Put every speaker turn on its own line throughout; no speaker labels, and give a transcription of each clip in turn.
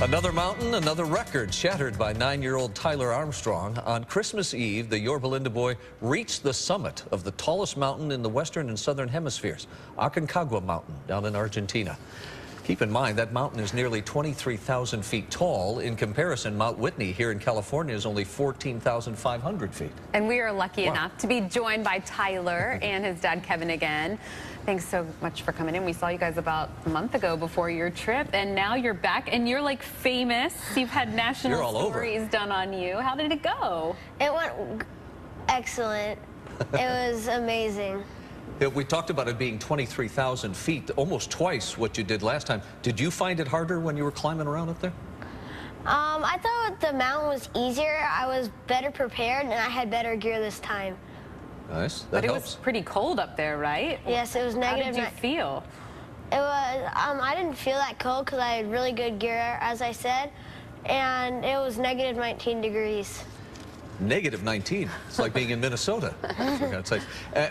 Another mountain, another record shattered by 9-year-old Tyler Armstrong. On Christmas Eve, the Yorba Linda boy reached the summit of the tallest mountain in the western and southern hemispheres, Aconcagua Mountain down in Argentina. Keep in mind that mountain is nearly 23,000 feet tall. In comparison, Mount Whitney here in California is only 14,500 feet.
And we are lucky enough to be joined by Tyler and his dad Kevin again. Thanks so much for coming in. We saw you guys about a month ago before your trip, and now you're back and you're like famous. You've had national stories done on you. How did it go?
It went excellent. It was amazing.
We talked about it being 23,000 feet, almost twice what you did last time. Did you find it harder when you were climbing around up there?
I thought the mountain was easier. I was better prepared, and I had better gear this time.
Nice.
But it was pretty cold up there, right?
Yes, it was negative.
How did you feel?
It was, I didn't feel that cold because I had really good gear, as I said, and it was negative 19 degrees.
Negative 19. It's like being in Minnesota. For God's sake.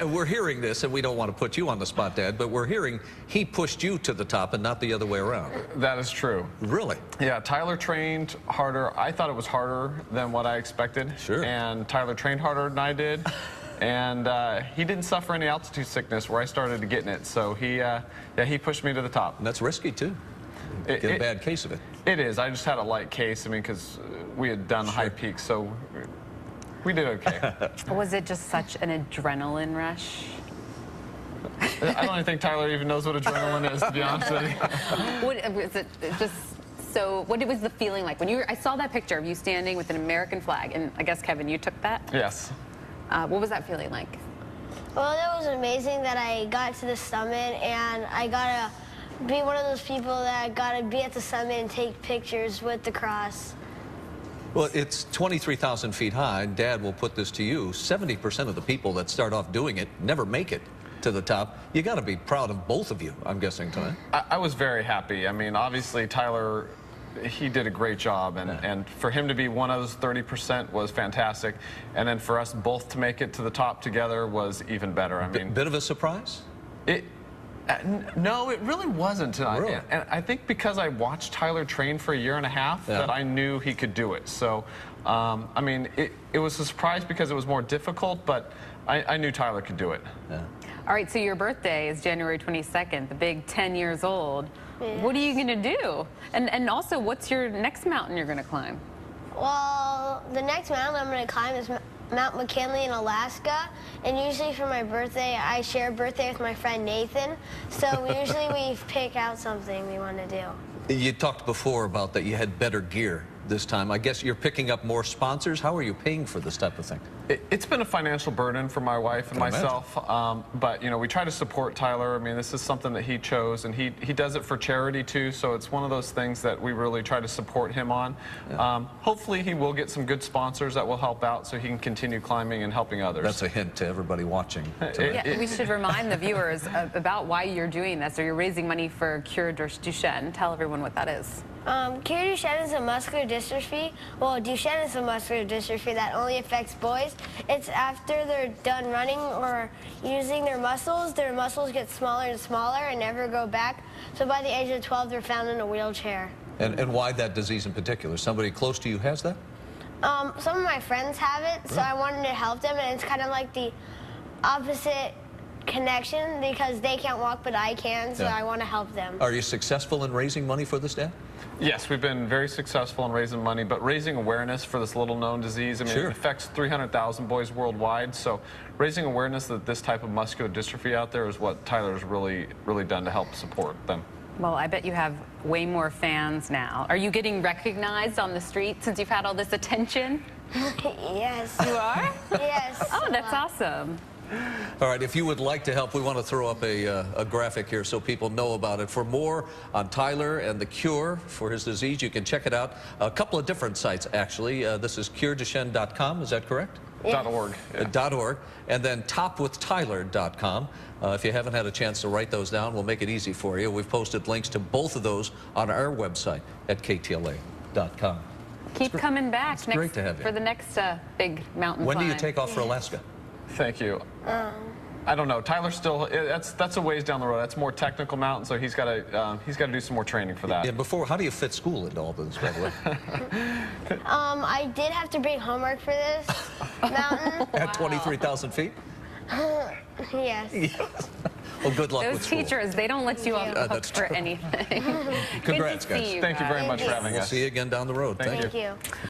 We're hearing this, and we don't want to put you on the spot, Dad, but we're hearing he pushed you to the top and not the other way around.
That is true.
Really?
Yeah, Tyler trained harder. I thought it was harder than what I expected.
Sure.
And Tyler trained harder than I did. And he didn't suffer any altitude sickness where I started getting it. So he pushed me to the top.
And that's risky, too. Get a bad case of it.
It is. I just had a light case, I mean, because we had done high peaks, so we did okay.
Was it just such an adrenaline rush?
I don't even think Tyler even knows what adrenaline is, to be honest with you.
Was it just so, what was the feeling like when you were, I saw that picture of you standing with an American flag, and I guess, Kevin, you took that?
Yes.
What was that feeling like?
Well, it was amazing that I got to the summit, and I got to be one of those people that got to be at the summit and take pictures with the cross.
Well, it's 23,000 feet high. Dad will put this to you. 70% of the people that start off doing it never make it to the top. You got to be proud of both of you, I'm guessing, tonight.
I was very happy. I mean, obviously, Tyler, he did a great job, and for him to be one of those 30% was fantastic. And then for us both to make it to the top together was even better. I mean,
bit of a surprise?
No, it really wasn't.
Really?
And I think because I watched Tyler train for a year and a half that I knew he could do it. So, I mean, it was a surprise because it was more difficult, but I knew Tyler could do it.
Yeah.
All right, so your birthday is January 22nd, the big 10 years old. Yes. What are you going to do? And also, what's your next mountain you're going to climb?
Well, the next mountain I'm going to climb is Mount McKinley in Alaska, and usually for my birthday, I share a birthday with my friend Nathan, so usually we pick out something we want to do.
You talked before about that you had better gear this time. I guess you're picking up more sponsors. How are you paying for this type of thing?
It's been a financial burden for my wife and myself, but you know, we try to support Tyler. I mean, this is something that he chose, and he does it for charity too, so it's one of those things that we really try to support him on. Yeah. Hopefully he will get some good sponsors that will help out so he can continue climbing and helping others.
That's a hint to everybody watching.
We should remind the viewers about why you're doing this, or you're raising money for Cure Duchenne. Tell everyone what that is.
Cure Duchenne is a muscular dystrophy. Well, Duchenne is a muscular dystrophy that only affects boys. It's after they're done running or using their muscles get smaller and smaller and never go back. So by the age of 12, they're found in a wheelchair.
And why that disease in particular? Somebody close to you has that?
Some of my friends have it, so I wanted to help them, and it's kind of like the opposite connection because they can't walk, but I can, so I want to help them.
Are you successful in raising money for this, Dad?
Yes, we've been very successful in raising money, but raising awareness for this little-known disease. I mean, it affects 300,000 boys worldwide, so raising awareness that this type of muscular dystrophy out there is what Tyler's really done to help support them.
Well, I bet you have way more fans now. Are you getting recognized on the street since you've had all this attention?
Yes.
You are?
Yes.
Oh, that's awesome.
All right, if you would like to help, we want to throw up a graphic here so people know about it. For more on Tyler and the cure for his disease, you can check it out. A couple of different sites, actually. This is cureduchenne.com, is that correct?
Yes.
.org. Yeah.
.org, and then topwithtyler.com. If you haven't had a chance to write those down, we'll make it easy for you. We've posted links to both of those on our website at KTLA.com.
Keep coming back
great to have you.
for the next big mountain
When
climb.
do you take off for Alaska?
Thank you. I don't know. Tyler's still, that's a ways down the road. That's more technical mountain, so he's got to do some more training for that.
Yeah, before, how do you fit school into all this, by the way?
I did have to bring homework for this mountain.
At 23,000 feet?
Yes.
Yes. Well, good luck
Those
with school.
teachers, they don't let you off the hook
that's
for
true.
anything.
Congrats,
Good to see
guys.
you
Thank you very
guys.
much for having
We'll
us.
see you again down the road.
Thank
Thank you.